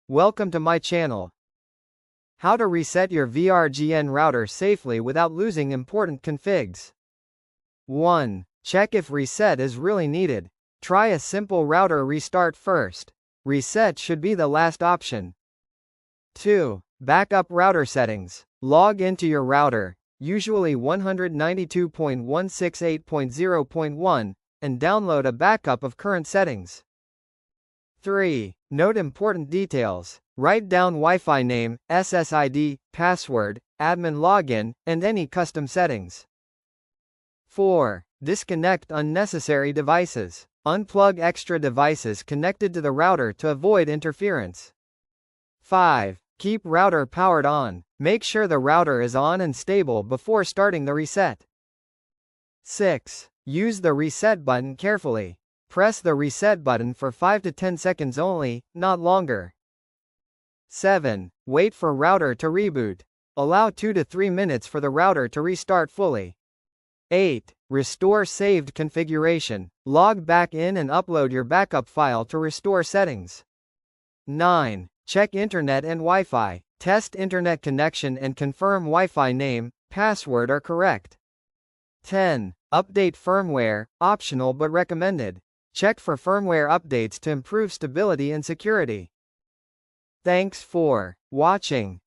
Welcome to my channel. How to reset your VRGN router safely without losing important configs. 1. Check if reset is really needed. Try a simple router restart first. Reset should be the last option. 2. Backup router settings. Log into your router, usually 192.168.0.1, and download a backup of current settings. 3. Note important details. Write down Wi-Fi name, SSID, password, admin login, and any custom settings. 4. Disconnect unnecessary devices. Unplug extra devices connected to the router to avoid interference. 5. Keep router powered on. Make sure the router is on and stable before starting the reset. 6. Use the reset button carefully. Press the reset button for 5 to 10 seconds only, not longer. 7. Wait for router to reboot. Allow 2 to 3 minutes for the router to restart fully. 8. Restore saved configuration. Log back in and upload your backup file to restore settings. 9. Check internet and Wi-Fi. Test internet connection and confirm Wi-Fi name, password are correct. 10. Update firmware, optional but recommended. Check for firmware updates to improve stability and security. Thanks for watching.